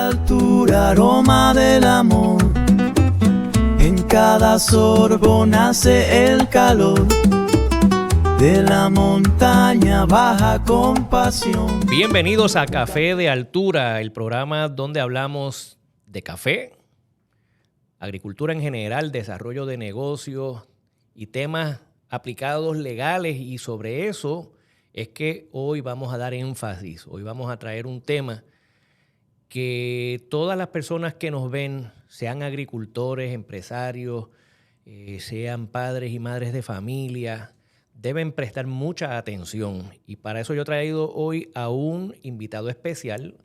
altura, aroma del amor. En cada sorbo nace el calor de la montaña baja compasión. Bienvenidos a Café de Altura, el programa donde hablamos de café, agricultura en general, desarrollo de negocios y temas aplicados legales, y sobre eso es que hoy vamos a dar énfasis. Hoy vamos a traer un tema que todas las personas que nos ven, sean agricultores, empresarios, sean padres y madres de familia, deben prestar mucha atención. Y para eso yo he traído hoy a un invitado especial,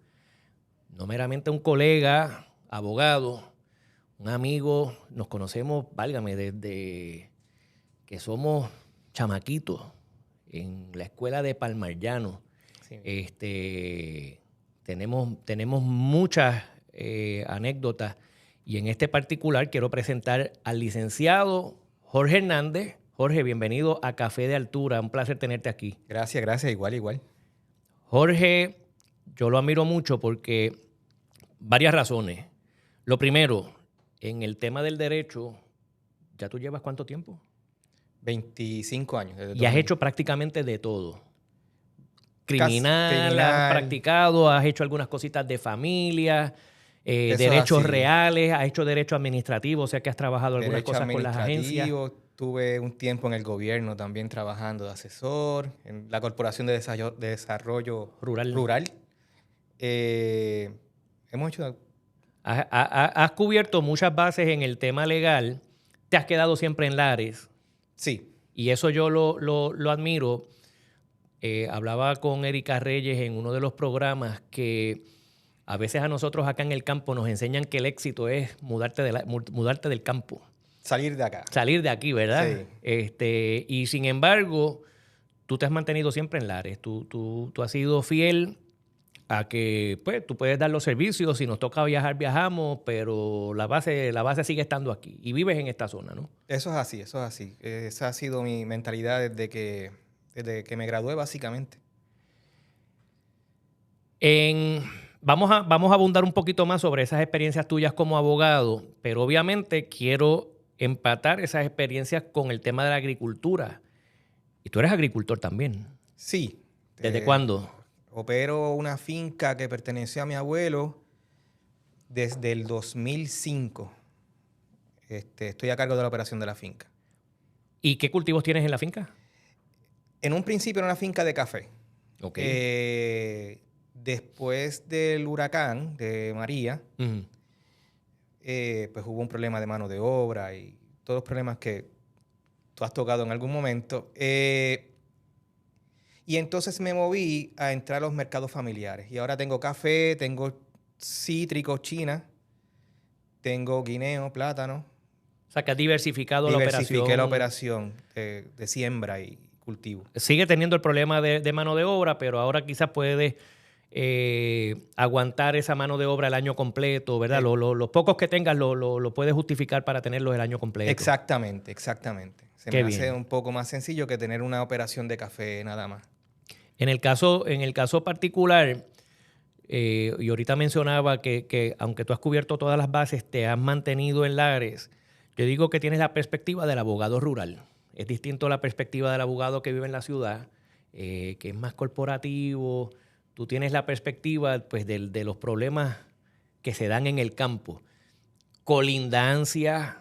no meramente un colega, abogado, un amigo. Nos conocemos, válgame, desde que somos chamaquitos en la escuela de Palmarllano. Sí. Tenemos muchas anécdotas, y en este particular quiero presentar al licenciado Jorge Hernández. Jorge, bienvenido a Café de Altura. Un placer tenerte aquí. Gracias. Igual. Jorge, yo lo admiro mucho porque varias razones. Lo primero, en el tema del derecho, ¿ya tú llevas cuánto tiempo? 25 años. Y has hecho prácticamente de todo. Criminal, has practicado, has hecho algunas cositas de familia, derechos reales, has hecho derecho administrativo, o sea que has trabajado algunas cosas con las agencias. Tuve un tiempo en el gobierno también trabajando de asesor, en la Corporación de Desarrollo Rural. Hemos hecho... Has cubierto muchas bases en el tema legal, te has quedado siempre en Lares. Sí. Y eso yo lo admiro. Hablaba con Erika Reyes en uno de los programas que a veces a nosotros acá en el campo nos enseñan que el éxito es mudarte del campo. Salir de acá. Salir de aquí, ¿verdad? Sí. Y sin embargo, tú te has mantenido siempre en Lares. Tú has sido fiel a que pues, tú puedes dar los servicios. Si nos toca viajar, viajamos, pero la base sigue estando aquí. Y vives en esta zona, ¿no? Eso es así. Esa ha sido mi mentalidad desde que me gradué, básicamente. Vamos a abundar un poquito más sobre esas experiencias tuyas como abogado, pero obviamente quiero empatar esas experiencias con el tema de la agricultura. Y tú eres agricultor también. Sí. ¿Desde cuándo? Opero una finca que perteneció a mi abuelo desde el 2005. Estoy a cargo de la operación de la finca. ¿Y qué cultivos tienes en la finca? En un principio era una finca de café. Okay. Después del huracán de María, Uh-huh. pues hubo un problema de mano de obra y todos los problemas que tú has tocado en algún momento. Y entonces me moví a entrar a los mercados familiares. Y ahora tengo café, tengo cítricos, china, tengo guineo, plátano. O sea, que has diversificado la operación. Diversifiqué la operación de siembra y cultivo. Sigue teniendo el problema de mano de obra, pero ahora quizás puedes aguantar esa mano de obra el año completo, ¿verdad? Los pocos que tengas lo puedes justificar para tenerlos el año completo. Exactamente. Se Qué me bien. hace un poco más sencillo que tener una operación de café nada más. En el caso particular, y ahorita mencionaba que aunque tú has cubierto todas las bases, te has mantenido en Lares. Yo digo que tienes la perspectiva del abogado rural. Es distinto a la perspectiva del abogado que vive en la ciudad, que es más corporativo. Tú tienes la perspectiva pues, de los problemas que se dan en el campo. Colindancia.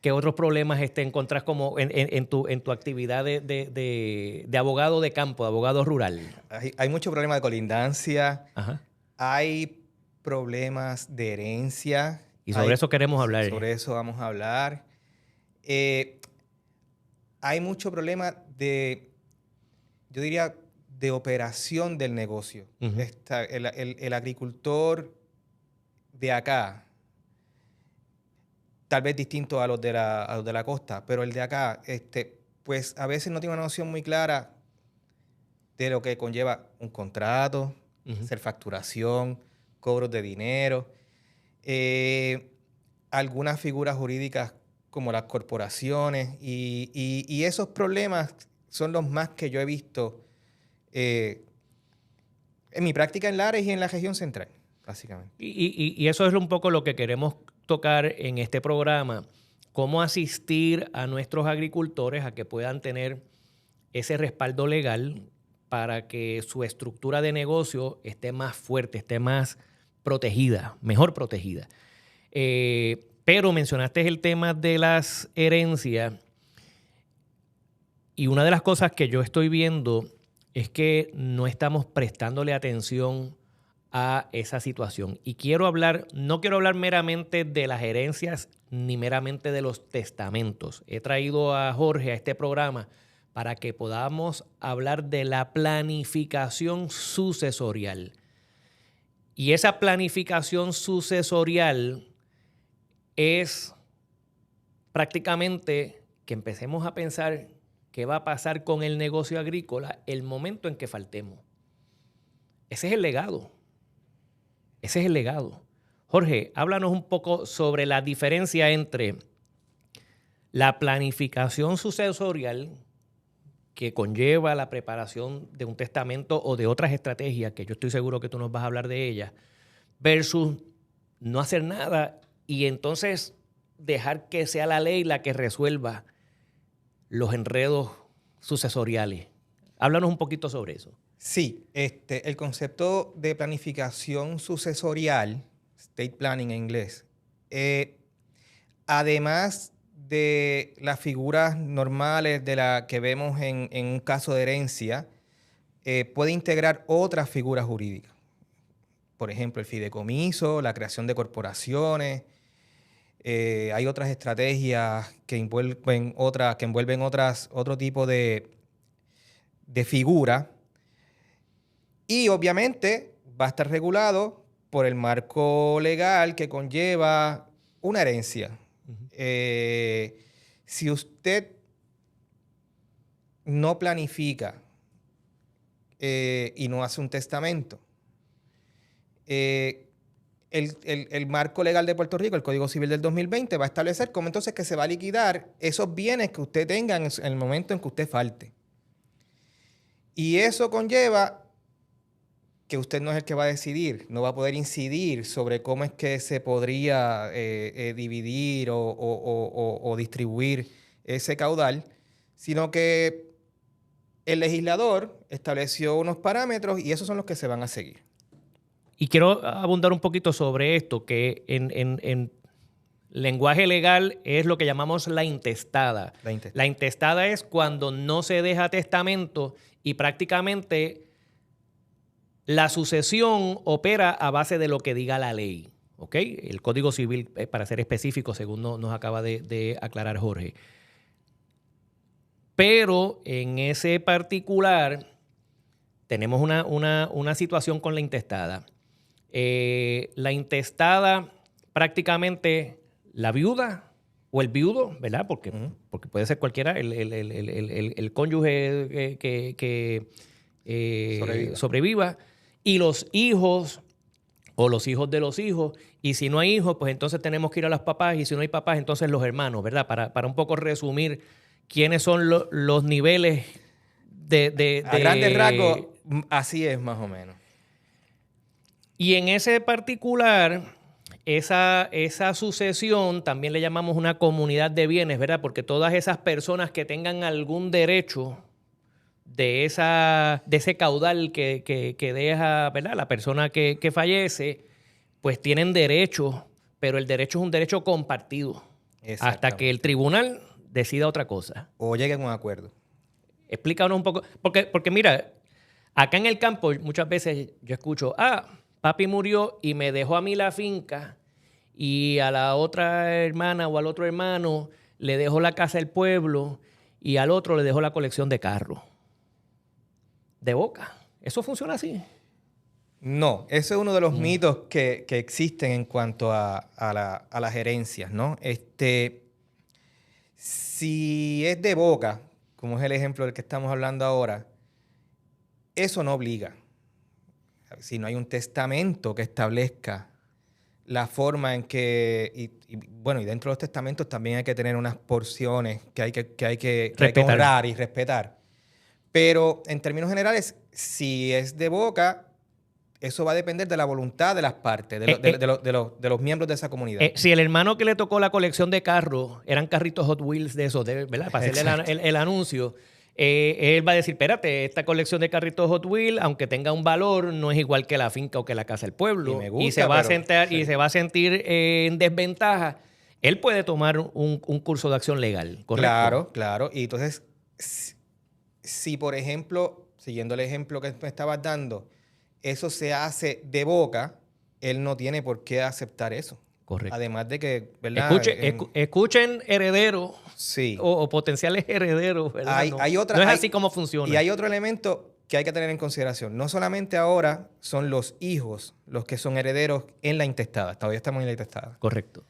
¿Qué otros problemas encontrás como en tu actividad de abogado de campo, de abogado rural? Hay mucho problema de colindancia. Ajá. Hay problemas de herencia. Y sobre eso queremos hablar. Sobre eso vamos a hablar. Hay mucho problema yo diría, de operación del negocio. Uh-huh. El agricultor de acá, tal vez distinto a los de la costa, pero el de acá, pues a veces no tiene una noción muy clara de lo que conlleva un contrato, Uh-huh. hacer facturación, cobros de dinero, algunas figuras jurídicas como las corporaciones, y esos problemas son los más que yo he visto en mi práctica en Lares y en la región central. básicamente. Y eso es un poco lo que queremos tocar en este programa, cómo asistir a nuestros agricultores a que puedan tener ese respaldo legal para que su estructura de negocio esté más fuerte, esté más protegida, mejor protegida. Pero mencionaste el tema de las herencias y una de las cosas que yo estoy viendo es que no estamos prestándole atención a esa situación. Y no quiero hablar meramente de las herencias ni meramente de los testamentos. He traído a Jorge a este programa para que podamos hablar de la planificación sucesorial. Y esa planificación sucesorial es prácticamente que empecemos a pensar qué va a pasar con el negocio agrícola el momento en que faltemos. Ese es el legado. Ese es el legado. Jorge, háblanos un poco sobre la diferencia entre la planificación sucesorial que conlleva la preparación de un testamento o de otras estrategias, que yo estoy seguro que tú nos vas a hablar de ellas, versus no hacer nada y entonces dejar que sea la ley la que resuelva los enredos sucesoriales. Háblanos un poquito sobre eso. Sí, el concepto de planificación sucesorial, estate planning en inglés, además de las figuras normales de la que vemos en un caso de herencia, puede integrar otras figuras jurídicas. Por ejemplo, el fideicomiso, la creación de corporaciones. Hay otras estrategias que envuelven otro tipo de figura. Y obviamente va a estar regulado por el marco legal que conlleva una herencia. Si usted no planifica y no hace un testamento, el marco legal de Puerto Rico, el Código Civil del 2020, va a establecer cómo entonces que se va a liquidar esos bienes que usted tenga en el momento en que usted falte. Y eso conlleva que usted no es el que va a decidir, no va a poder incidir sobre cómo es que se podría dividir o distribuir ese caudal, sino que el legislador estableció unos parámetros y esos son los que se van a seguir. Y quiero abundar un poquito sobre esto, que en lenguaje legal es lo que llamamos la intestada. La intestada es cuando no se deja testamento y prácticamente la sucesión opera a base de lo que diga la ley. ¿Ok? El Código Civil, para ser específico, según nos acaba de aclarar Jorge. Pero en ese particular tenemos una situación con la intestada. La intestada prácticamente la viuda o el viudo, ¿verdad? Porque puede ser cualquiera, el cónyuge que sobreviva, y los hijos o los hijos de los hijos, y si no hay hijos, pues entonces tenemos que ir a los papás, y si no hay papás, entonces los hermanos, ¿verdad? Para un poco resumir quiénes son los niveles de... A grandes rasgos, así es más o menos. Y en ese particular, esa sucesión también le llamamos una comunidad de bienes, ¿verdad? Porque todas esas personas que tengan algún derecho de ese caudal que deja, ¿verdad?, la persona que fallece, pues tienen derecho, pero el derecho es un derecho compartido hasta que el tribunal decida otra cosa. O llegue a un acuerdo. Explícanos un poco, porque mira, acá en el campo muchas veces yo escucho, papi murió y me dejó a mí la finca y a la otra hermana o al otro hermano le dejó la casa del pueblo y al otro le dejó la colección de carros. De boca. ¿Eso funciona así? No, ese es uno de los mitos que existen en cuanto a las herencias, ¿no? Si es de boca, como es el ejemplo del que estamos hablando ahora, eso no obliga. Si no hay un testamento que establezca la forma en que... Y dentro de los testamentos también hay que tener unas porciones que hay que honrar y respetar. Pero en términos generales, si es de boca, Eso va a depender de la voluntad de las partes, de los miembros de esa comunidad. Si el hermano que le tocó la colección de carros eran carritos Hot Wheels de esos, ¿verdad? Para hacerle el anuncio, él va a decir, espérate, esta colección de carritos Hot Wheels, aunque tenga un valor, no es igual que la finca o que la casa del pueblo. Y me gusta, se va a sentir en desventaja. Él puede tomar un curso de acción legal, ¿correcto? Claro, claro. Y entonces, si por ejemplo, siguiendo el ejemplo que me estabas dando, eso se hace de boca, él no tiene por qué aceptar eso. Correcto. Además de que, ¿verdad? Escuchen herederos sí. o potenciales herederos, ¿verdad? No es así como funciona. Y hay otro elemento que hay que tener en consideración. No solamente ahora son los hijos los que son herederos en la intestada. Todavía estamos en la intestada. Correcto.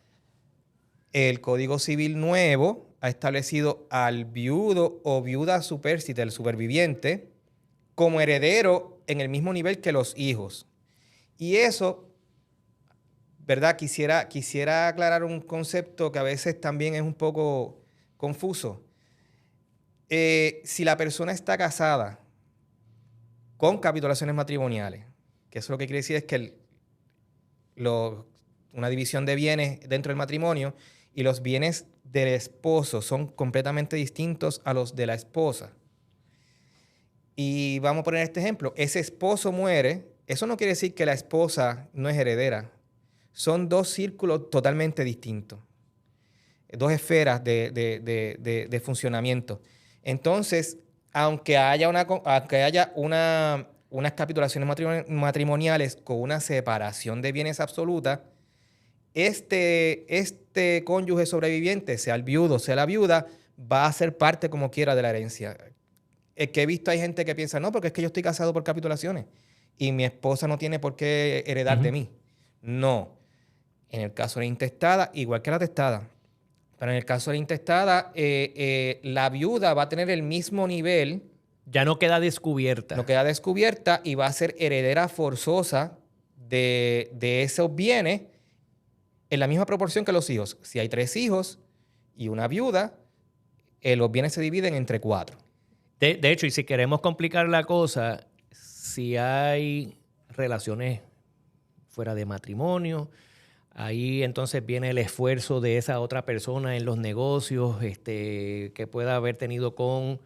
El Código Civil nuevo ha establecido al viudo o viuda supérstite, el superviviente, como heredero en el mismo nivel que los hijos. Y eso, ¿verdad? Quisiera aclarar un concepto que a veces también es un poco confuso. Si la persona está casada con capitulaciones matrimoniales, que eso lo que quiere decir es que una división de bienes dentro del matrimonio y los bienes del esposo son completamente distintos a los de la esposa. Y vamos a poner este ejemplo. Ese esposo muere. Eso no quiere decir que la esposa no es heredera. Son dos círculos totalmente distintos. Dos esferas de funcionamiento. Entonces, aunque haya unas capitulaciones matrimoniales con una separación de bienes absoluta, este cónyuge sobreviviente, sea el viudo, sea la viuda, va a ser parte como quiera de la herencia. Es que he visto, hay gente que piensa, no, porque es que yo estoy casado por capitulaciones y mi esposa no tiene por qué heredar de mí. No. En el caso de la intestada, igual que la testada. Pero en el caso de la intestada, la viuda va a tener el mismo nivel. Ya no queda descubierta. No queda descubierta y va a ser heredera forzosa de esos bienes en la misma proporción que los hijos. Si hay 3 hijos y una viuda, los bienes se dividen entre 4. De hecho, y si queremos complicar la cosa, si hay relaciones fuera de matrimonio, ahí entonces viene el esfuerzo de esa otra persona en los negocios que pueda haber tenido con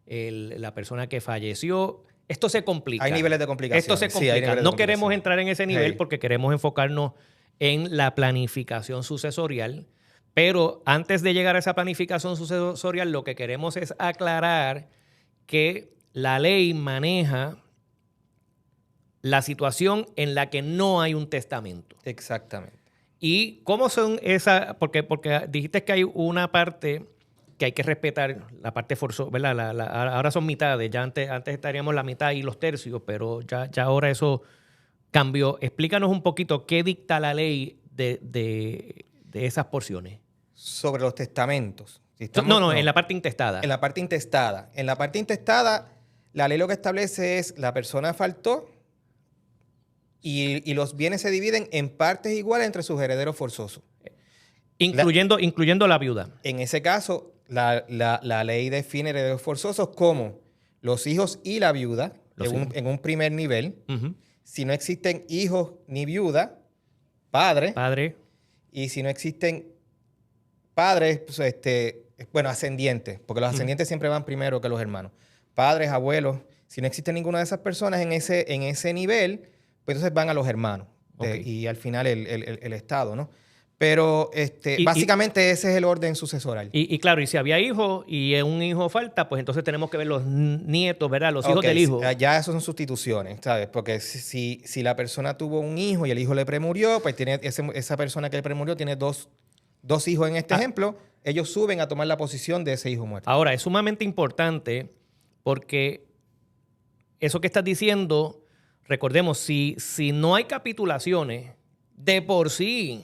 la persona que falleció. Esto se complica. Hay niveles de complicación. Esto se complica. No queremos entrar en ese nivel porque queremos enfocarnos en la planificación sucesorial. Pero antes de llegar a esa planificación sucesorial, lo que queremos es aclarar que la ley maneja la situación en la que no hay un testamento. Exactamente. ¿Y cómo son esas? Porque dijiste que hay una parte que hay que respetar, la parte forzosa, ¿verdad? Ahora son mitades, ya antes estaríamos la mitad y los tercios, pero ya ahora eso cambió. Explícanos un poquito qué dicta la ley de esas porciones. Sobre los testamentos. En la parte intestada. En la parte intestada. En la parte intestada, la ley lo que establece es la persona faltó y los bienes se dividen en partes iguales entre sus herederos forzosos. Incluyendo la viuda. En ese caso, la ley define herederos forzosos como los hijos y la viuda en un primer nivel. Uh-huh. Si no existen hijos ni viuda, padre. Y si no existen padres, pues, ascendientes, porque los ascendientes siempre van primero que los hermanos. Padres, abuelos. Si no existe ninguna de esas personas en ese nivel, pues entonces van a los hermanos. Okay. Y al final el Estado, ¿no? Pero básicamente ese es el orden sucesoral. Y claro, y si había hijos y un hijo falta, pues entonces tenemos que ver los nietos, ¿verdad? Los hijos del hijo. Ya eso son sustituciones, ¿sabes? Porque si la persona tuvo un hijo y el hijo le premurió, pues tiene esa persona que le premurió tiene dos hijos en este ejemplo. Ellos suben a tomar la posición de ese hijo muerto. Ahora, es sumamente importante porque eso que estás diciendo, recordemos, si no hay capitulaciones, de por sí,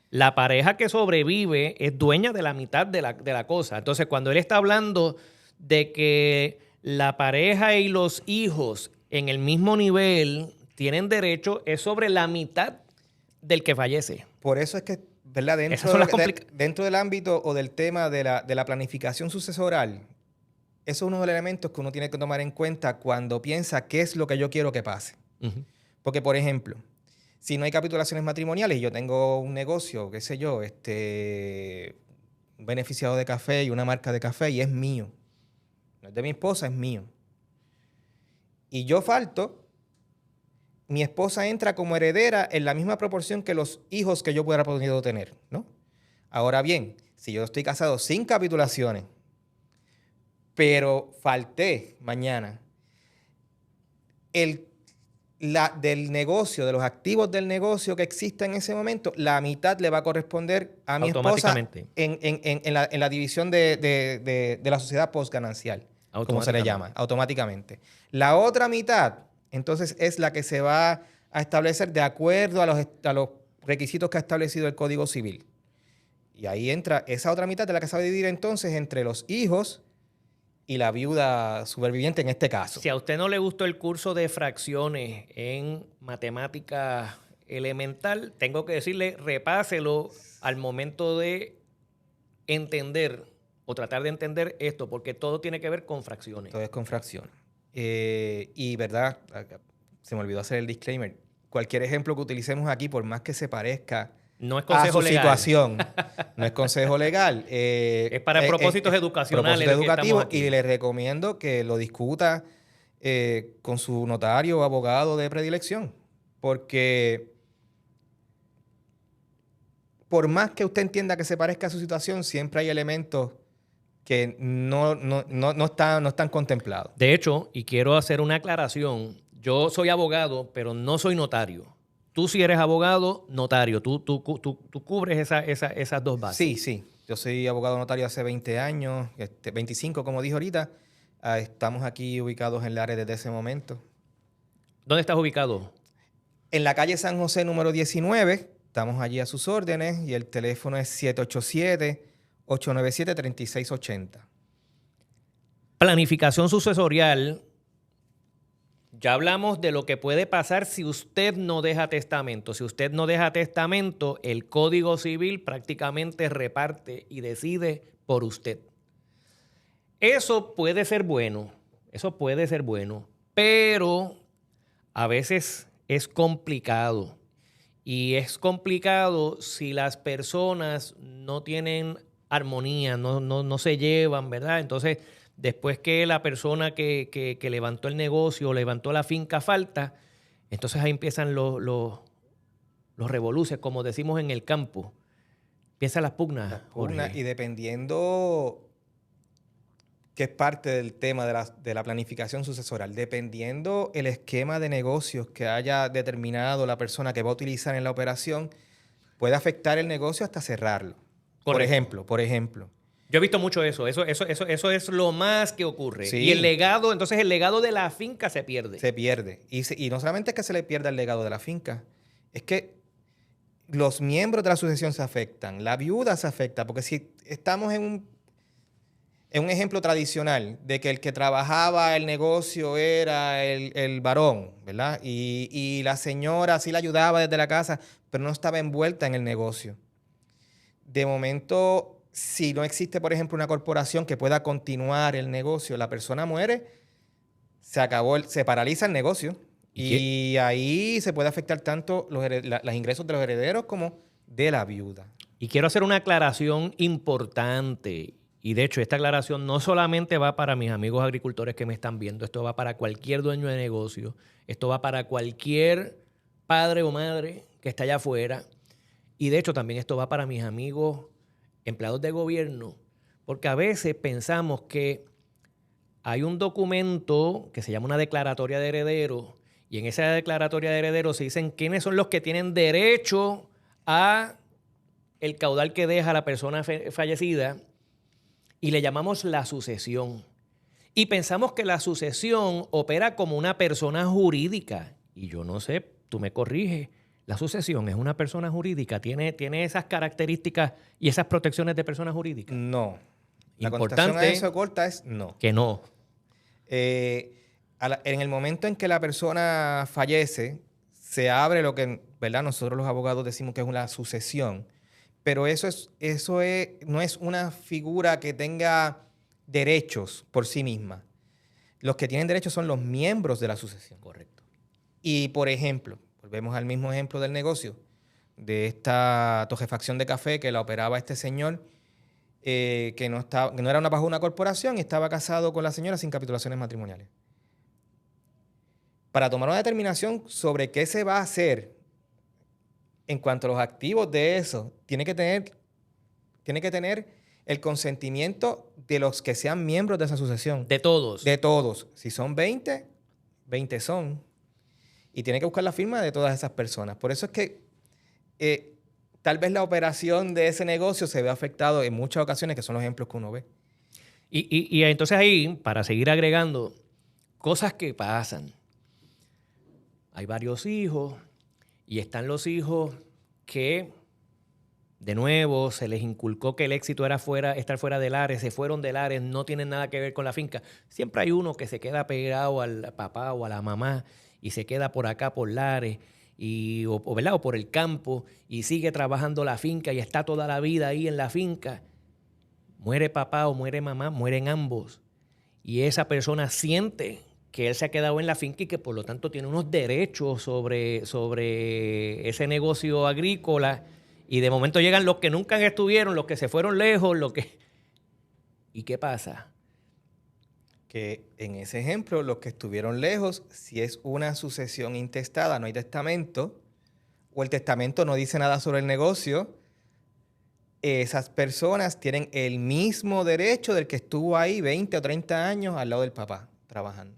la pareja que sobrevive es dueña de la mitad de la cosa. Entonces, cuando él está hablando de que la pareja y los hijos en el mismo nivel tienen derecho, es sobre la mitad del que fallece. Por eso es que, ¿verdad? Dentro del ámbito o del tema de la planificación sucesoral, eso es uno de los elementos que uno tiene que tomar en cuenta cuando piensa qué es lo que yo quiero que pase. Uh-huh. Porque, por ejemplo, si no hay capitulaciones matrimoniales y yo tengo un negocio, qué sé yo, un beneficiado de café y una marca de café y es mío. No es de mi esposa, es mío. Y yo falto, mi esposa entra como heredera en la misma proporción que los hijos que yo pudiera podido tener, ¿no? Ahora bien, si yo estoy casado sin capitulaciones, pero falté mañana, del negocio, de los activos del negocio que exista en ese momento, la mitad le va a corresponder a mi esposa en la división de la sociedad postganancial, como se le llama, automáticamente. La otra mitad, entonces, es la que se va a establecer de acuerdo a los requisitos que ha establecido el Código Civil. Y ahí entra esa otra mitad de la que se va a dividir entonces entre los hijos y la viuda superviviente en este caso. Si a usted no le gustó el curso de fracciones en matemática elemental, tengo que decirle, repáselo al momento de entender o tratar de entender esto, porque todo tiene que ver con fracciones. Todo es con fracciones. Y, ¿verdad? Se me olvidó hacer el disclaimer. Cualquier ejemplo que utilicemos aquí, por más que se parezca no es consejo a su legal. Situación, no es consejo legal. Es para propósitos educacionales. Propósitos educativos, y le recomiendo que lo discuta con su notario o abogado de predilección. Porque por más que usted entienda que se parezca a su situación, siempre hay elementos que no están contemplados. De hecho, y quiero hacer una aclaración, yo soy abogado, pero no soy notario. Tú sí eres abogado, notario. Tú cubres esas dos bases. Sí. Yo soy abogado notario hace 20 años, 25 como dijo ahorita. Estamos aquí ubicados en el área desde ese momento. ¿Dónde estás ubicado? En la calle San José número 19. Estamos allí a sus órdenes y el teléfono es 787-897-3680. Planificación sucesorial. Ya hablamos de lo que puede pasar si usted no deja testamento. Si usted no deja testamento, el Código Civil prácticamente reparte y decide por usted. Eso puede ser bueno, pero a veces es complicado. Y es complicado si las personas no tienen armonía, no se llevan, ¿verdad? Entonces, después que la persona que levantó el negocio, levantó la finca falta, entonces ahí empiezan los revoluces, como decimos en el campo. Empiezan las pugnas. Y dependiendo, que es parte del tema de la planificación sucesoral, dependiendo el esquema de negocios que haya determinado la persona que va a utilizar en la operación, puede afectar el negocio hasta cerrarlo. Correcto. Por ejemplo. Yo he visto mucho eso. Eso es lo más que ocurre. Sí. Y el legado de la finca se pierde. Se pierde. Y no solamente es que se le pierda el legado de la finca, es que los miembros de la sucesión se afectan, la viuda se afecta, porque si estamos en un ejemplo tradicional de que el que trabajaba el negocio era el varón, ¿verdad? Y la señora sí la ayudaba desde la casa, pero no estaba envuelta en el negocio. De momento, si no existe, por ejemplo, una corporación que pueda continuar el negocio, la persona muere, se paraliza el negocio. Y ahí se puede afectar tanto los ingresos de los herederos como de la viuda. Y quiero hacer una aclaración importante. Y de hecho, esta aclaración no solamente va para mis amigos agricultores que me están viendo, esto va para cualquier dueño de negocio, esto va para cualquier padre o madre que está allá afuera. Y de hecho, también esto va para mis amigos empleados de gobierno, porque a veces pensamos que hay un documento que se llama una declaratoria de herederos, y en esa declaratoria de herederos se dicen quiénes son los que tienen derecho a el caudal que deja la persona fallecida, y le llamamos la sucesión. Y pensamos que la sucesión opera como una persona jurídica. Y yo no sé, tú me corriges. La sucesión es una persona jurídica, tiene esas características y esas protecciones de persona jurídica. No. La Importante contestación a eso corta es no. Que no. En el momento en que la persona fallece, se abre lo que, ¿verdad? Nosotros los abogados decimos que es una sucesión, pero eso no es una figura que tenga derechos por sí misma. Los que tienen derechos son los miembros de la sucesión. Correcto. Y, por ejemplo, volvemos al mismo ejemplo del negocio, de esta torrefacción de café que la operaba este señor, que no era bajo una corporación y estaba casado con la señora sin capitulaciones matrimoniales. Para tomar una determinación sobre qué se va a hacer en cuanto a los activos de eso, tiene que tener el consentimiento de los que sean miembros de esa sucesión. De todos. De todos. Si son 20, 20 son. Y tiene que buscar la firma de todas esas personas. Por eso es que tal vez la operación de ese negocio se ve afectado en muchas ocasiones, que son los ejemplos que uno ve. Y entonces ahí, para seguir agregando, cosas que pasan. Hay varios hijos y están los hijos que, de nuevo, se les inculcó que el éxito era estar fuera del Ares, se fueron del Ares, no tienen nada que ver con la finca. Siempre hay uno que se queda pegado al papá o a la mamá y se queda por acá por Lares o por el campo y sigue trabajando la finca y está toda la vida ahí en la finca. Muere papá o muere mamá, mueren ambos. Y esa persona siente que él se ha quedado en la finca y que por lo tanto tiene unos derechos sobre ese negocio agrícola. Y de momento llegan los que nunca estuvieron, los que se fueron lejos, ¿Y qué pasa? Que en ese ejemplo, los que estuvieron lejos, si es una sucesión intestada, no hay testamento, o el testamento no dice nada sobre el negocio, esas personas tienen el mismo derecho del que estuvo ahí 20 o 30 años al lado del papá trabajando.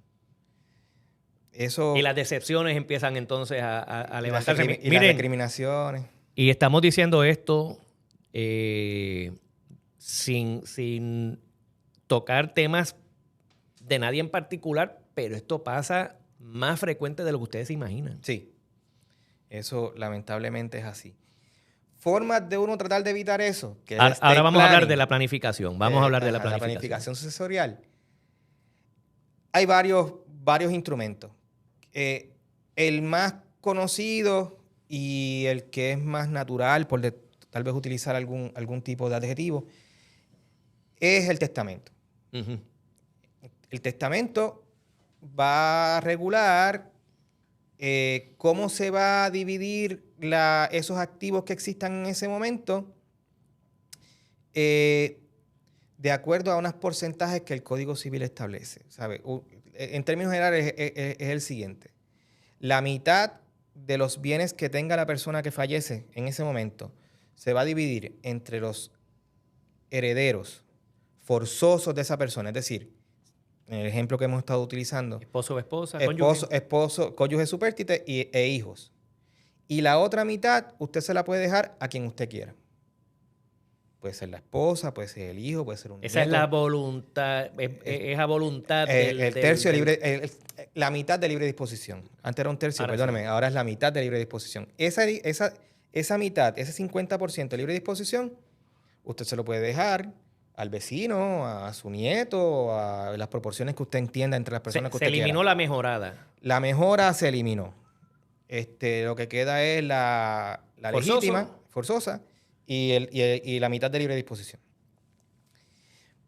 Eso, y las decepciones empiezan entonces a levantarse. Y las recriminaciones. Y estamos diciendo esto sin tocar temas de nadie en particular, pero esto pasa más frecuente de lo que ustedes se imaginan. Sí, eso lamentablemente es así. Formas de uno tratar de evitar eso. Que ahora vamos a hablar de la planificación. Vamos a hablar de la planificación. La planificación sucesorial. Hay varios instrumentos. El más conocido y el que es más natural, tal vez utilizar algún tipo de adjetivo, es el testamento. Uh-huh. El testamento va a regular cómo se va a dividir esos activos que existan en ese momento de acuerdo a unos porcentajes que el Código Civil establece. ¿Sabe? En términos generales es el siguiente. La mitad de los bienes que tenga la persona que fallece en ese momento se va a dividir entre los herederos forzosos de esa persona, es decir, en el ejemplo que hemos estado utilizando, esposo o esposa, esposo, cónyuge supérstite e hijos. Y la otra mitad usted se la puede dejar a quien usted quiera. Puede ser la esposa, puede ser el hijo, puede ser un Esa nieto. es la voluntad, es a voluntad el tercio libre, la mitad de libre disposición. Antes era un tercio, perdóneme, ahora es la mitad de libre disposición. Esa mitad, ese 50% de libre disposición, usted se lo puede dejar al vecino, a su nieto, a las proporciones que usted entienda entre las personas que usted quiera. Se eliminó la mejorada. La mejora se eliminó. Lo que queda es la legítima, forzosa, y la mitad de libre disposición.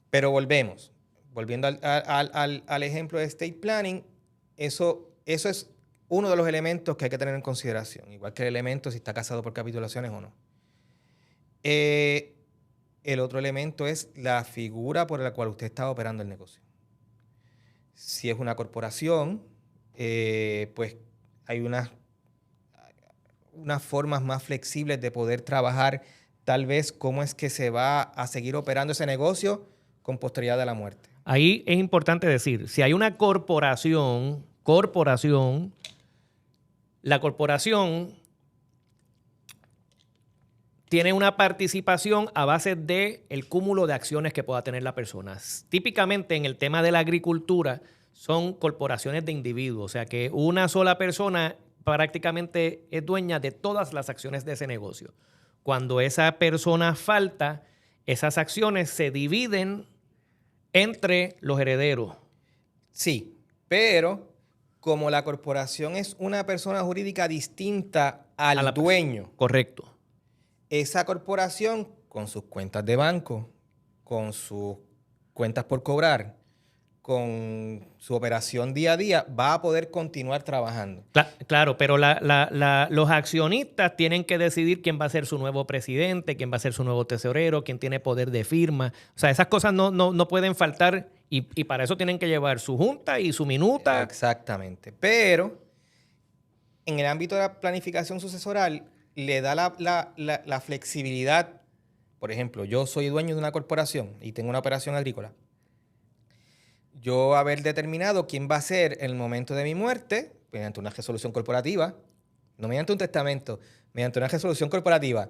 Pero volviendo al ejemplo de estate planning, eso es uno de los elementos que hay que tener en consideración, igual que el elemento si está casado por capitulaciones o no. El otro elemento es la figura por la cual usted está operando el negocio. Si es una corporación, pues hay unas formas más flexibles de poder trabajar tal vez cómo es que se va a seguir operando ese negocio con posterioridad de la muerte. Ahí es importante decir, si hay una corporación, la corporación tiene una participación a base del cúmulo de acciones que pueda tener la persona. Típicamente en el tema de la agricultura son corporaciones de individuos, o sea que una sola persona prácticamente es dueña de todas las acciones de ese negocio. Cuando esa persona falta, esas acciones se dividen entre los herederos. Sí, pero como la corporación es una persona jurídica distinta al dueño. Correcto. Esa corporación, con sus cuentas de banco, con sus cuentas por cobrar, con su operación día a día, va a poder continuar trabajando. Claro, pero los accionistas tienen que decidir quién va a ser su nuevo presidente, quién va a ser su nuevo tesorero, quién tiene poder de firma. O sea, esas cosas no pueden faltar y para eso tienen que llevar su junta y su minuta. Exactamente. Pero en el ámbito de la planificación sucesoral, le da la flexibilidad. Por ejemplo, yo soy dueño de una corporación y tengo una operación agrícola. Yo haber determinado quién va a ser en el momento de mi muerte, mediante una resolución corporativa, no mediante un testamento, mediante una resolución corporativa,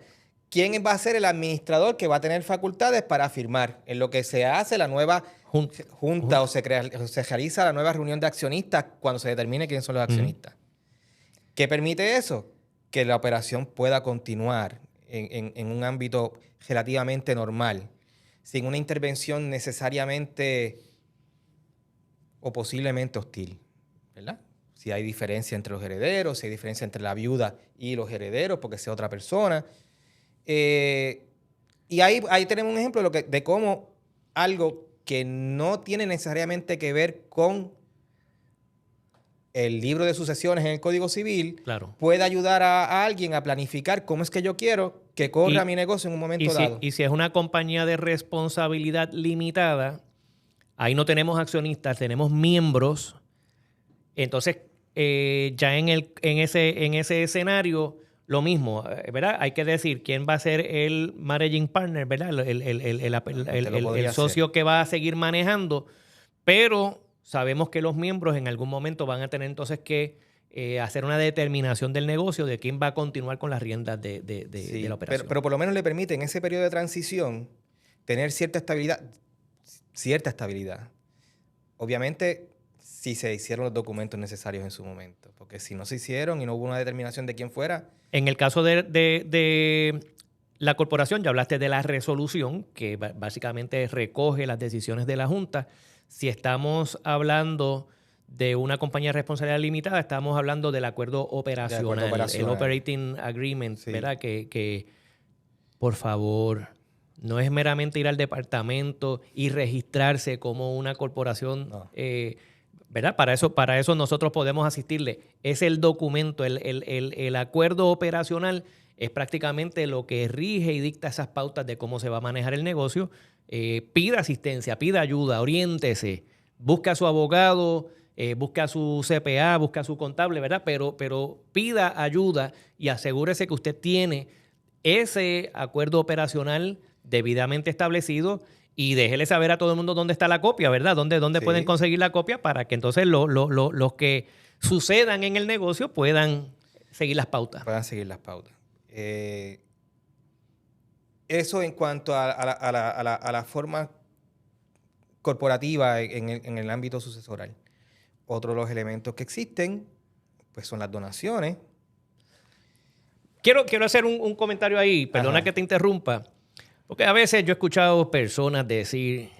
quién va a ser el administrador que va a tener facultades para firmar en lo que se hace la nueva junta o se realiza la nueva reunión de accionistas cuando se determine quiénes son los accionistas. ¿Qué permite eso? Que la operación pueda continuar en un ámbito relativamente normal, sin una intervención necesariamente o posiblemente hostil, ¿verdad? Si hay diferencia entre los herederos, si hay diferencia entre la viuda y los herederos, porque sea otra persona. Y ahí tenemos un ejemplo de cómo algo que no tiene necesariamente que ver con el libro de sucesiones en el Código Civil, claro, puede ayudar a alguien a planificar cómo es que yo quiero que corra mi negocio en un momento dado. Y si es una compañía de responsabilidad limitada, ahí no tenemos accionistas, tenemos miembros. Entonces, ya en ese escenario, lo mismo, ¿verdad? Hay que decir quién va a ser el managing partner, ¿verdad? El socio que va a seguir manejando, pero sabemos que los miembros en algún momento van a tener entonces que hacer una determinación del negocio de quién va a continuar con las riendas de la operación. Pero por lo menos le permite en ese periodo de transición tener cierta estabilidad. Obviamente, si se hicieron los documentos necesarios en su momento, porque si no se hicieron y no hubo una determinación de quién fuera. En el caso de la corporación, ya hablaste de la resolución, que básicamente recoge las decisiones de la Junta. Si estamos hablando de una compañía de responsabilidad limitada, estamos hablando del acuerdo operacional, el Operating Agreement, sí. ¿Verdad? Que, por favor, no es meramente ir al departamento y registrarse como una corporación, no. ¿Verdad? Para eso nosotros podemos asistirle. Es el documento, el acuerdo operacional es prácticamente lo que rige y dicta esas pautas de cómo se va a manejar el negocio. Pida asistencia, pida ayuda, oriéntese, busque a su abogado, busque a su CPA, busque a su contable, ¿verdad? Pero pida ayuda y asegúrese que usted tiene ese acuerdo operacional debidamente establecido y déjele saber a todo el mundo dónde está la copia, ¿verdad? ¿Dónde sí. pueden conseguir la copia para que entonces los que sucedan en el negocio puedan seguir las pautas? Puedan seguir las pautas. Eso en cuanto a la forma corporativa en el ámbito sucesoral. Otro de los elementos que existen pues son las donaciones. Quiero hacer un comentario ahí, perdona Ajá. que te interrumpa, porque a veces yo he escuchado personas decir,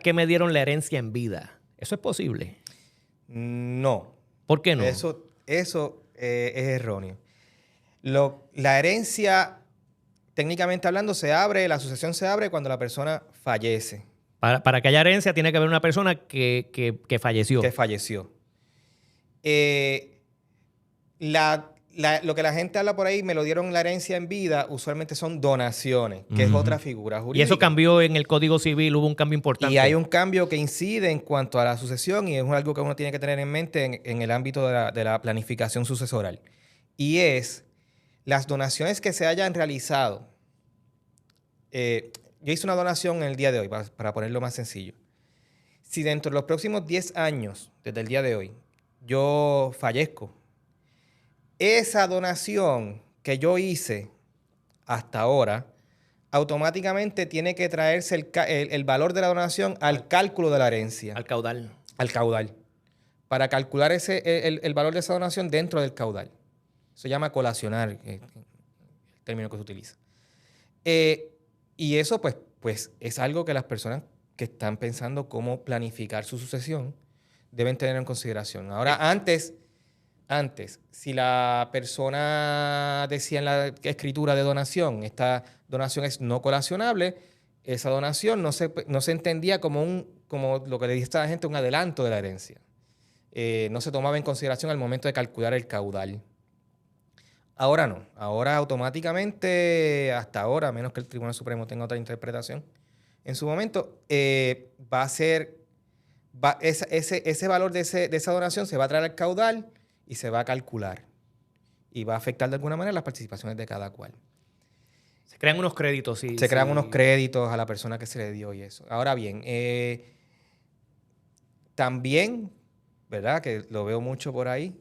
que me dieron la herencia en vida. ¿Eso es posible? No. ¿Por qué no? Eso es erróneo. La herencia, técnicamente hablando, la sucesión se abre cuando la persona fallece. Para que haya herencia tiene que haber una persona que falleció. Que falleció. Lo que la gente habla por ahí, me lo dieron la herencia en vida, usualmente son donaciones, que es otra figura jurídica. Y eso cambió en el Código Civil, hubo un cambio importante. Y hay un cambio que incide en cuanto a la sucesión y es algo que uno tiene que tener en mente en el ámbito de la planificación sucesoral. Y es las donaciones que se hayan realizado. Yo hice una donación en el día de hoy, para ponerlo más sencillo. Si dentro de los próximos 10 años, desde el día de hoy, yo fallezco, esa donación que yo hice hasta ahora, automáticamente tiene que traerse el valor de la donación al cálculo de la herencia. Al caudal. Al caudal. Para calcular el valor de esa donación dentro del caudal. Se llama colacionar, el término que se utiliza. Y eso, pues, es algo que las personas que están pensando cómo planificar su sucesión deben tener en consideración. Ahora, antes, si la persona decía en la escritura de donación, esta donación es no colacionable, esa donación no se entendía como lo que le dice a la gente, un adelanto de la herencia. No se tomaba en consideración al momento de calcular el caudal. Ahora no. Ahora automáticamente, hasta ahora, a menos que el Tribunal Supremo tenga otra interpretación, en su momento va a ser, ese valor de esa donación se va a traer al caudal y se va a calcular. Y va a afectar de alguna manera las participaciones de cada cual. Se crean unos créditos, sí. Se crean unos créditos a la persona que se le dio y eso. Ahora bien, también, ¿verdad? Que lo veo mucho por ahí,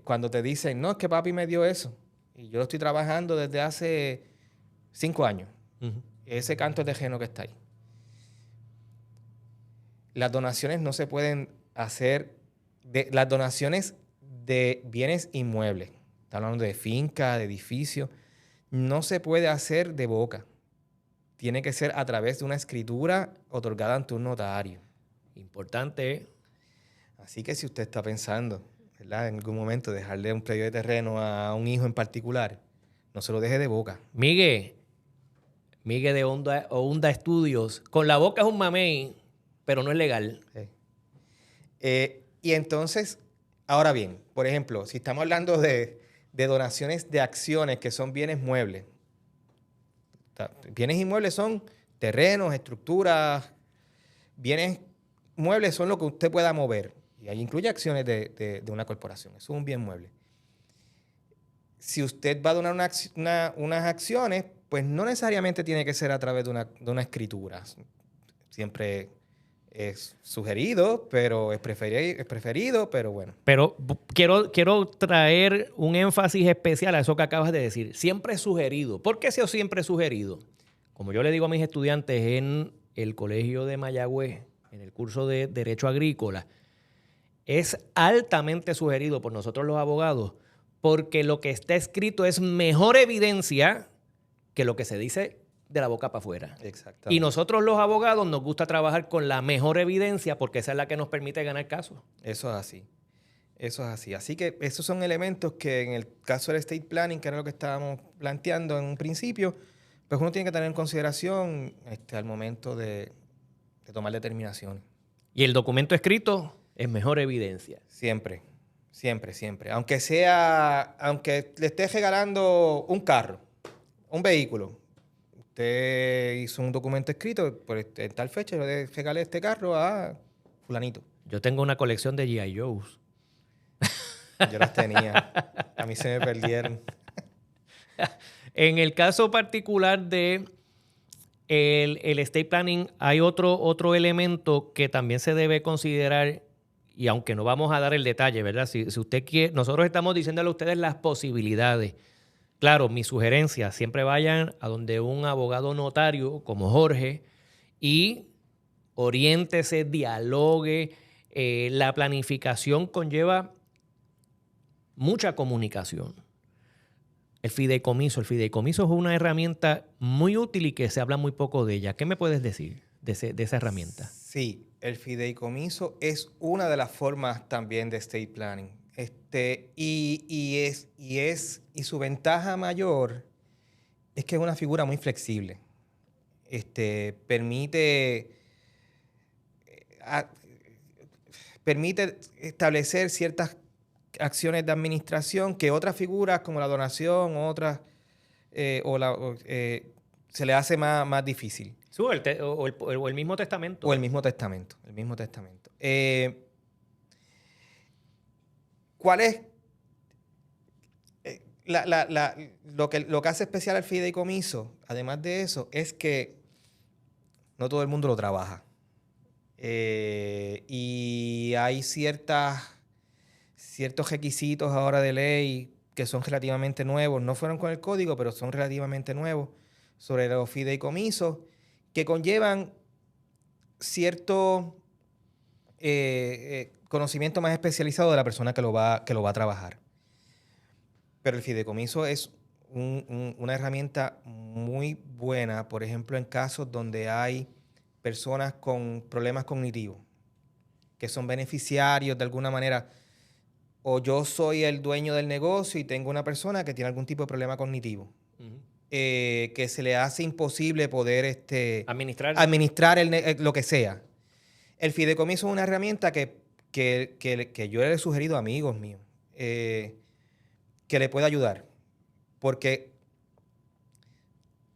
cuando te dicen, no, es que papi me dio eso. Y yo lo estoy trabajando desde hace 5 años. Uh-huh. Ese canto de terreno que está ahí. Las donaciones no se pueden hacer, las donaciones de bienes inmuebles, está hablando de finca, de edificio, no se puede hacer de boca. Tiene que ser a través de una escritura otorgada ante un notario. Importante. Así que si usted está pensando, ¿verdad?, en algún momento dejarle un predio de terreno a un hijo en particular, no se lo deje de boca. Miguel de Onda Estudios, con la boca es un mamey, pero no es legal. Sí. Y entonces, ahora bien, por ejemplo, si estamos hablando de donaciones de acciones que son bienes muebles. Bienes inmuebles son terrenos, estructuras. Bienes muebles son lo que usted pueda mover. Y ahí incluye acciones de una corporación. Eso es un bien mueble. Si usted va a donar unas acciones, pues no necesariamente tiene que ser a través de una escritura. Siempre es sugerido, pero es preferido, pero bueno. Pero quiero traer un énfasis especial a eso que acabas de decir. Siempre es sugerido. ¿Por qué eso siempre es sugerido? Como yo le digo a mis estudiantes en el Colegio de Mayagüez, en el curso de Derecho Agrícola, es altamente sugerido por nosotros los abogados, porque lo que está escrito es mejor evidencia que lo que se dice de la boca para afuera. Exactamente. Y nosotros los abogados nos gusta trabajar con la mejor evidencia porque esa es la que nos permite ganar casos. Eso es así. Eso es así. Así que esos son elementos que en el caso del estate planning, que era lo que estábamos planteando en un principio, pues uno tiene que tener en consideración al momento de tomar determinaciones. Y el documento escrito es mejor evidencia. Siempre, siempre, siempre. Aunque le esté regalando un carro, un vehículo, usted hizo un documento escrito, por en tal fecha yo le regalé este carro a fulanito. Yo tengo una colección de G.I. Joes. Yo las tenía. A mí se me perdieron. En el caso particular de el estate planning, hay otro elemento que también se debe considerar, y aunque no vamos a dar el detalle, ¿verdad? Si usted quiere, nosotros estamos diciéndole a ustedes las posibilidades. Claro, mi sugerencia, siempre vayan a donde un abogado notario como Jorge y oriéntese, dialogue. La planificación conlleva mucha comunicación. El fideicomiso es una herramienta muy útil y que se habla muy poco de ella. ¿Qué me puedes decir de esa herramienta? Sí, el fideicomiso es una de las formas también de estate planning. Y su ventaja mayor es que es una figura muy flexible. Permite establecer ciertas acciones de administración que otras figuras como la donación se le hace más difícil. Sí, o el mismo testamento. O el mismo testamento. ¿Cuál es lo que hace especial al fideicomiso? Además de eso, es que no todo el mundo lo trabaja. Y hay ciertos requisitos ahora de ley que son relativamente nuevos. No fueron con el código, pero son relativamente nuevos sobre los fideicomisos que conllevan cierto conocimiento más especializado de la persona que lo va a trabajar. Pero el fideicomiso es una herramienta muy buena, por ejemplo, en casos donde hay personas con problemas cognitivos, que son beneficiarios de alguna manera, o yo soy el dueño del negocio y tengo una persona que tiene algún tipo de problema cognitivo. Uh-huh. que se le hace imposible poder administrar lo que sea. El fideicomiso es una herramienta que yo le he sugerido a amigos míos que le puede ayudar, porque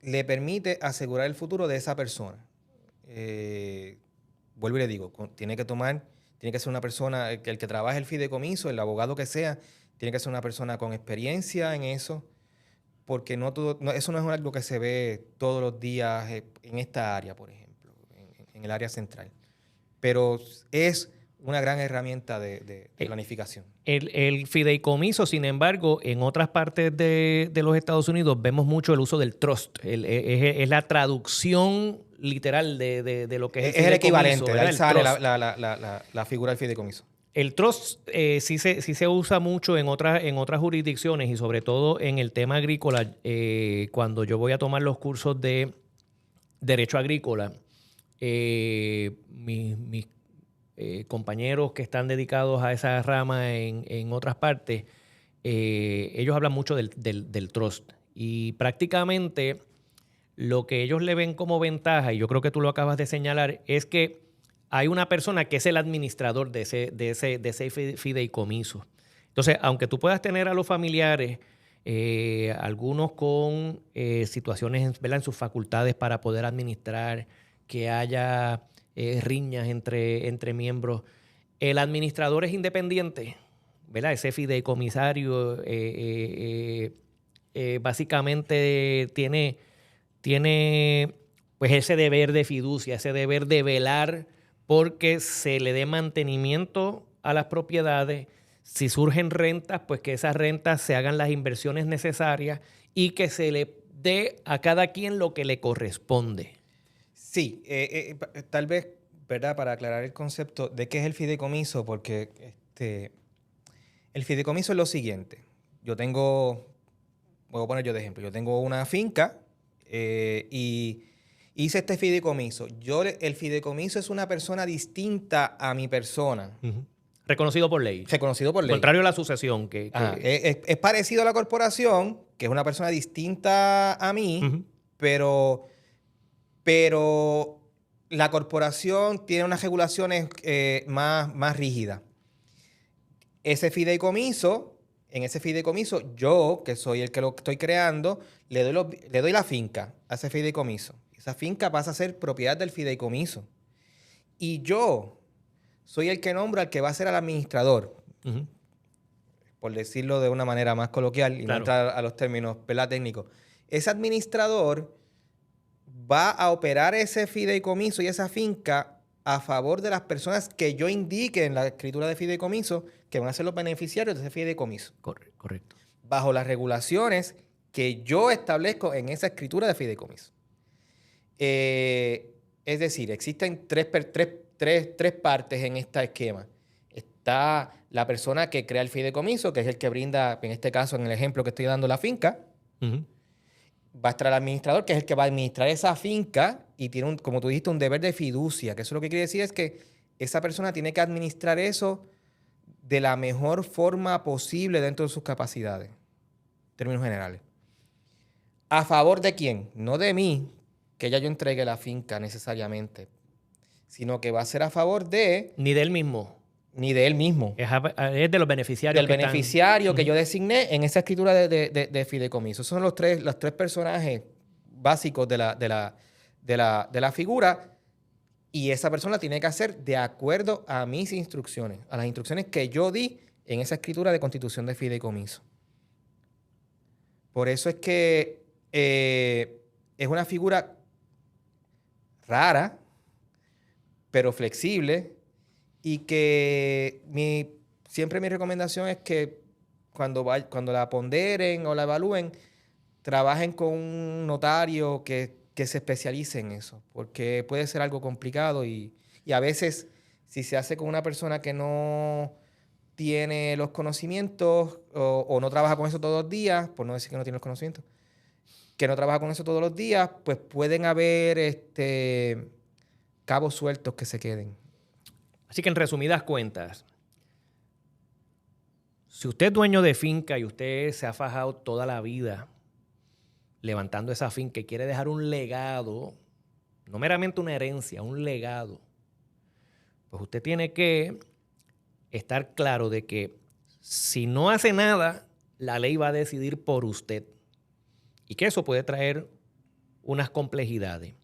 le permite asegurar el futuro de esa persona. Vuelvo y le digo, tiene que ser una persona, el que trabaje el fideicomiso, el abogado que sea, tiene que ser una persona con experiencia en eso, porque eso no es algo que se ve todos los días en esta área, por ejemplo, en el área central. Pero es una gran herramienta de planificación. El fideicomiso, sin embargo, en otras partes de los Estados Unidos vemos mucho el uso del trust. Es la traducción literal de lo que es el equivalente, ¿verdad? ahí sale la figura del fideicomiso. El trust sí se usa mucho en otras jurisdicciones y sobre todo en el tema agrícola. Cuando yo voy a tomar los cursos de Derecho Agrícola, mis compañeros que están dedicados a esa rama en otras partes, ellos hablan mucho del trust. Y prácticamente lo que ellos le ven como ventaja, y yo creo que tú lo acabas de señalar, es que hay una persona que es el administrador de ese fideicomiso. Entonces, aunque tú puedas tener a los familiares, algunos con situaciones, ¿verdad?, en sus facultades para poder administrar, que haya riñas entre miembros, el administrador es independiente, ¿verdad? Ese fideicomisario básicamente tiene pues ese deber de fiducia, ese deber de velar porque se le dé mantenimiento a las propiedades. Si surgen rentas, pues que esas rentas se hagan las inversiones necesarias y que se le dé a cada quien lo que le corresponde. Sí, tal vez, ¿verdad? Para aclarar el concepto de qué es el fideicomiso, porque el fideicomiso es lo siguiente. Voy a poner yo de ejemplo, yo tengo una finca y hice este fideicomiso. El fideicomiso es una persona distinta a mi persona. Uh-huh. Reconocido por ley. Reconocido por ley. Contrario a la sucesión. Es parecido a la corporación, que es una persona distinta a mí, uh-huh, pero la corporación tiene unas regulaciones más rígidas. En ese fideicomiso, yo, que soy el que lo estoy creando, le doy la finca a ese fideicomiso. Esa finca pasa a ser propiedad del fideicomiso. Y yo soy el que nombra al que va a ser el administrador. Uh-huh. Por decirlo de una manera más coloquial y claro, no entrar a los términos, ¿verdad?, técnicos. Ese administrador va a operar ese fideicomiso y esa finca a favor de las personas que yo indique en la escritura de fideicomiso que van a ser los beneficiarios de ese fideicomiso. Correcto. Bajo las regulaciones que yo establezco en esa escritura de fideicomiso. Es decir, existen tres partes en este esquema. Está la persona que crea el fideicomiso, que es el que brinda, en este caso, en el ejemplo que estoy dando, la finca. Uh-huh. Va a estar el administrador, que es el que va a administrar esa finca y tiene, como tú dijiste, un deber de fiducia, que eso lo que quiere decir es que esa persona tiene que administrar eso de la mejor forma posible dentro de sus capacidades, en términos generales. ¿A favor de quién? No de mí, que ya yo entregue la finca necesariamente, sino que va a ser a favor de... Ni de él mismo. Ni de él mismo. Es de los beneficiarios. Del beneficiario que yo designé en esa escritura de fideicomiso. Esos son los tres personajes básicos de la figura. Y esa persona tiene que hacer de acuerdo a mis instrucciones, a las instrucciones que yo di en esa escritura de constitución de fideicomiso. Por eso es que es una figura rara, pero flexible, y que siempre mi recomendación es que cuando la ponderen o la evalúen, trabajen con un notario que se especialice en eso, porque puede ser algo complicado y a veces si se hace con una persona que no tiene los conocimientos o no trabaja con eso todos los días, por no decir que no tiene los conocimientos, que no trabaja con eso todos los días, pues pueden haber cabos sueltos que se queden. Así que en resumidas cuentas, si usted es dueño de finca y usted se ha fajado toda la vida levantando esa finca y quiere dejar un legado, no meramente una herencia, un legado, pues usted tiene que estar claro de que si no hace nada, la ley va a decidir por usted. Y que eso puede traer unas complejidades.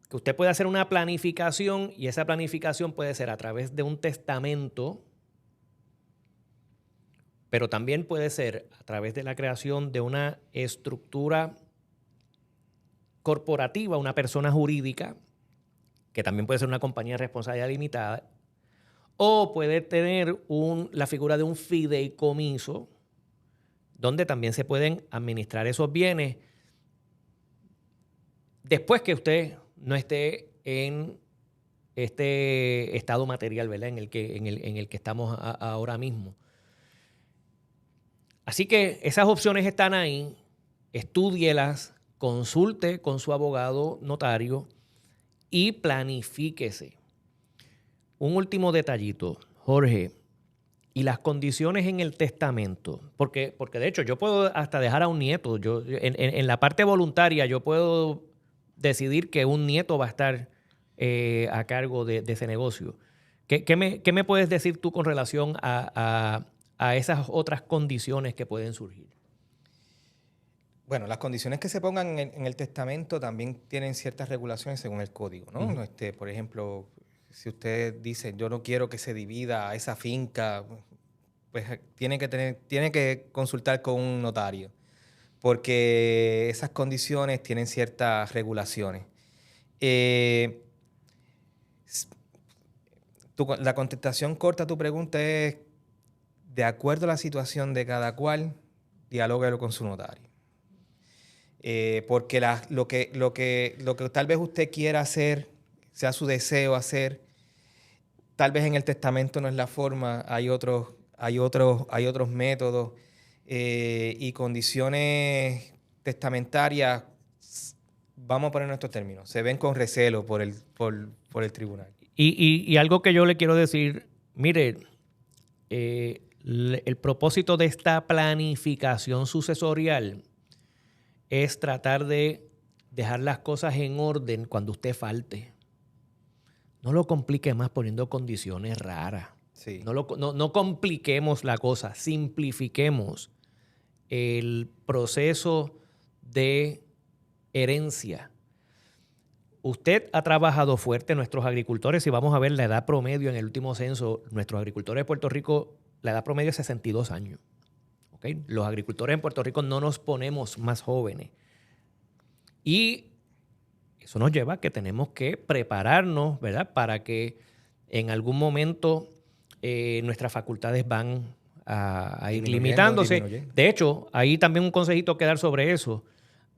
Que usted puede hacer una planificación y esa planificación puede ser a través de un testamento, pero también puede ser a través de la creación de una estructura corporativa, una persona jurídica, que también puede ser una compañía de responsabilidad limitada, o puede tener la figura de un fideicomiso, donde también se pueden administrar esos bienes después que usted no esté en este estado material, ¿verdad? En el que estamos ahora mismo. Así que esas opciones están ahí, estúdielas, consulte con su abogado notario y planifíquese. Un último detallito, Jorge, y las condiciones en el testamento, porque de hecho yo puedo hasta dejar a un nieto, en la parte voluntaria yo puedo decidir que un nieto va a estar a cargo de ese negocio. ¿Qué me puedes decir tú con relación a esas otras condiciones que pueden surgir? Bueno, las condiciones que se pongan en el testamento también tienen ciertas regulaciones según el código, ¿no? Uh-huh. Por ejemplo, si usted dice, yo no quiero que se divida esa finca, pues tiene que consultar con un notario, porque esas condiciones tienen ciertas regulaciones. La contestación corta a tu pregunta es, de acuerdo a la situación de cada cual, dialóguelo con su notario. Porque lo que tal vez usted quiera hacer, sea su deseo hacer, tal vez en el testamento no es la forma, hay otros métodos y condiciones testamentarias, vamos a poner nuestros términos, se ven con recelo por el tribunal. Y algo que yo le quiero decir, mire, el propósito de esta planificación sucesorial es tratar de dejar las cosas en orden cuando usted falte. No lo complique más poniendo condiciones raras. Sí. No compliquemos la cosa, simplifiquemos el proceso de herencia. Usted ha trabajado fuerte, nuestros agricultores, si vamos a ver la edad promedio en el último censo, nuestros agricultores de Puerto Rico, la edad promedio es 62 años. ¿Okay? Los agricultores en Puerto Rico no nos ponemos más jóvenes. Y eso nos lleva a que tenemos que prepararnos, ¿verdad? Para que en algún momento nuestras facultades van a ir limitándose. De hecho, ahí también un consejito que dar sobre eso.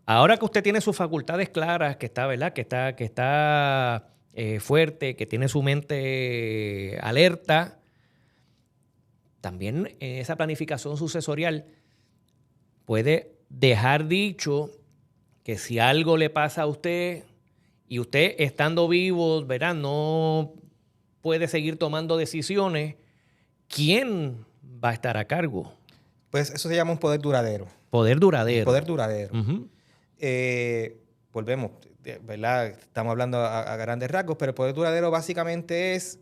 Ahora que usted tiene sus facultades claras, que está, ¿verdad? Que está fuerte, que tiene su mente alerta, también en esa planificación sucesorial puede dejar dicho que si algo le pasa a usted y usted estando vivo, ¿verdad? No puede seguir tomando decisiones, ¿quién va a estar a cargo? Pues eso se llama un poder duradero. Poder duradero. Poder duradero. Uh-huh. Volvemos, ¿verdad? Estamos hablando a grandes rasgos, pero el poder duradero básicamente es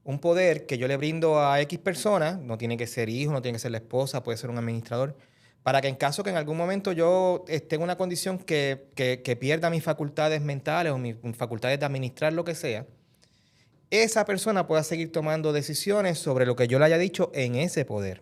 un poder que yo le brindo a X persona, no tiene que ser hijo, no tiene que ser la esposa, puede ser un administrador, para que en caso que en algún momento yo esté en una condición que pierda mis facultades mentales o mis facultades de administrar lo que sea, esa persona pueda seguir tomando decisiones sobre lo que yo le haya dicho en ese poder.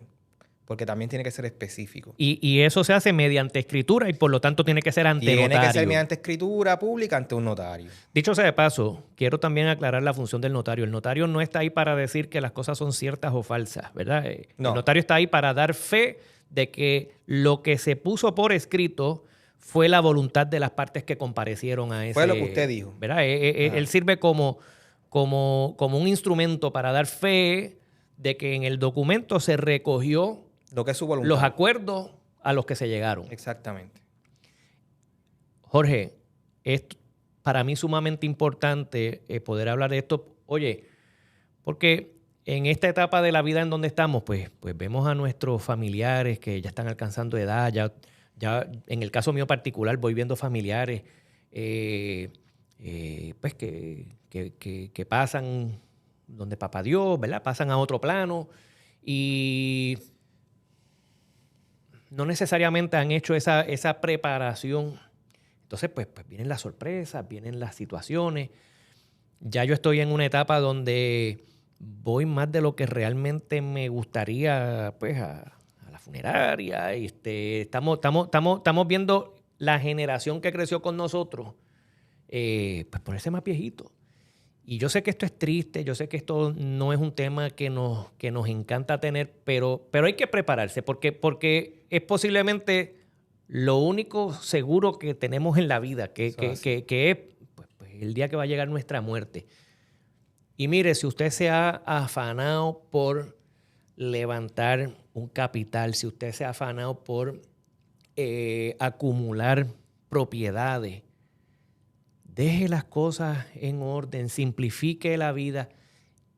Porque también tiene que ser específico. Y eso se hace mediante escritura y por lo tanto tiene que ser ante notario. Tiene que ser mediante escritura pública ante un notario. Dicho sea de paso, quiero también aclarar la función del notario. El notario no está ahí para decir que las cosas son ciertas o falsas, ¿verdad? No. El notario está ahí para dar fe de que lo que se puso por escrito fue la voluntad de las partes que comparecieron a ese... Fue lo que usted dijo. ¿Verdad? Él sirve como un instrumento para dar fe de que en el documento se recogió lo que es su voluntad. Los acuerdos a los que se llegaron. Exactamente. Jorge, es para mí sumamente importante poder hablar de esto. Oye, porque en esta etapa de la vida en donde estamos, pues vemos a nuestros familiares que ya están alcanzando edad, ya Ya en el caso mío particular voy viendo familiares pues que pasan donde papá Dios, ¿verdad? Pasan a otro plano y no necesariamente han hecho esa preparación. Entonces, pues vienen las sorpresas, vienen las situaciones. Ya yo estoy en una etapa donde voy más de lo que realmente me gustaría, pues, a la funeraria. Estamos viendo la generación que creció con nosotros, pues ponerse más viejito. Y yo sé que esto es triste, yo sé que esto no es un tema que nos encanta tener, pero hay que prepararse porque es posiblemente lo único seguro que tenemos en la vida, que es pues, el día que va a llegar nuestra muerte. Y mire, si usted se ha afanado por levantar un capital, si usted se ha afanado por acumular propiedades, deje las cosas en orden, simplifique la vida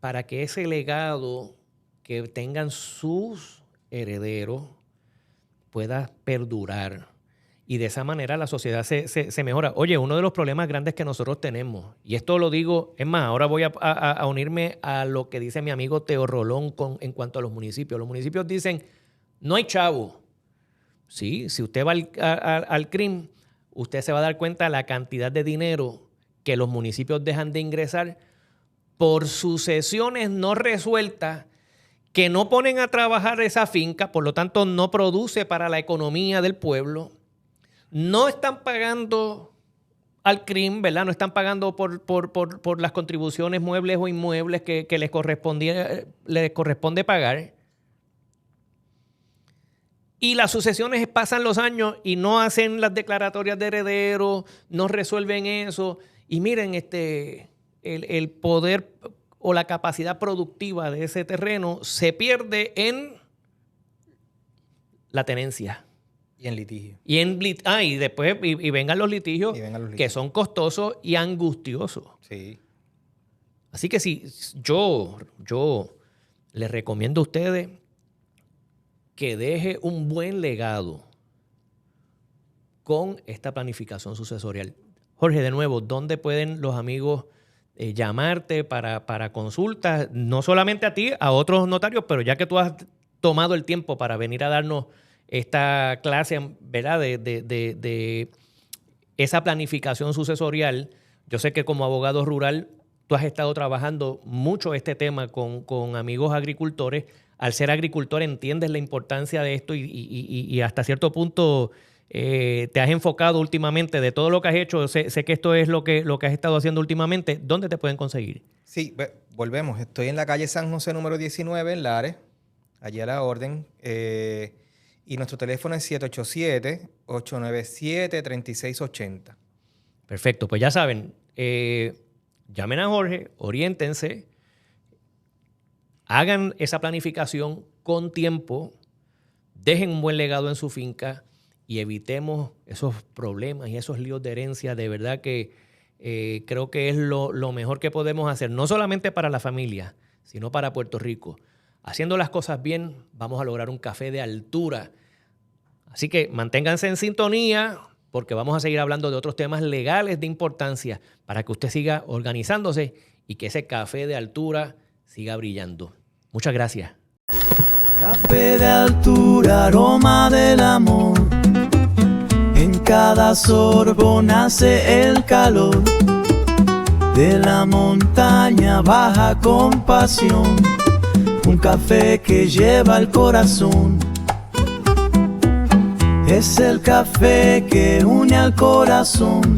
para que ese legado que tengan sus herederos pueda perdurar. Y de esa manera la sociedad se mejora. Oye, uno de los problemas grandes que nosotros tenemos, y esto lo digo, es más, ahora voy a unirme a lo que dice mi amigo Teo Rolón en cuanto a los municipios. Los municipios dicen, no hay chavo. Sí, si usted va al CRIM, usted se va a dar cuenta de la cantidad de dinero que los municipios dejan de ingresar por sucesiones no resueltas que no ponen a trabajar esa finca, por lo tanto no produce para la economía del pueblo. No están pagando al CRIM, ¿verdad? No están pagando por las contribuciones muebles o inmuebles que les corresponde pagar. Y las sucesiones pasan los años y no hacen las declaratorias de herederos, no resuelven eso. Y miren, el poder o la capacidad productiva de ese terreno se pierde en la tenencia. Y en litigio. Y después vengan los litigios que son costosos y angustiosos. Sí. Así que sí, yo les recomiendo a ustedes que deje un buen legado con esta planificación sucesorial. Jorge, de nuevo, ¿dónde pueden los amigos llamarte para consultas? No solamente a ti, a otros notarios, pero ya que tú has tomado el tiempo para venir a darnos esta clase, ¿verdad? De esa planificación sucesorial. Yo sé que como abogado rural tú has estado trabajando mucho este tema con amigos agricultores. Al ser agricultor entiendes la importancia de esto y hasta cierto punto te has enfocado últimamente de todo lo que has hecho. Sé que esto es lo que has estado haciendo últimamente. ¿Dónde te pueden conseguir? Sí, volvemos. Estoy en la calle San José número 19 en Lares, allí a la orden. Y nuestro teléfono es 787-897-3680. Perfecto, pues ya saben, llamen a Jorge, oriéntense, hagan esa planificación con tiempo, dejen un buen legado en su finca y evitemos esos problemas y esos líos de herencia. De verdad que creo que es lo mejor que podemos hacer, no solamente para la familia, sino para Puerto Rico. Haciendo las cosas bien, vamos a lograr un café de altura. Así que manténganse en sintonía porque vamos a seguir hablando de otros temas legales de importancia para que usted siga organizándose y que ese café de altura siga brillando. Muchas gracias. Café de altura, aroma del amor. En cada sorbo nace el calor de la montaña baja compasión. Un café que lleva el corazón. Es el café que une al corazón.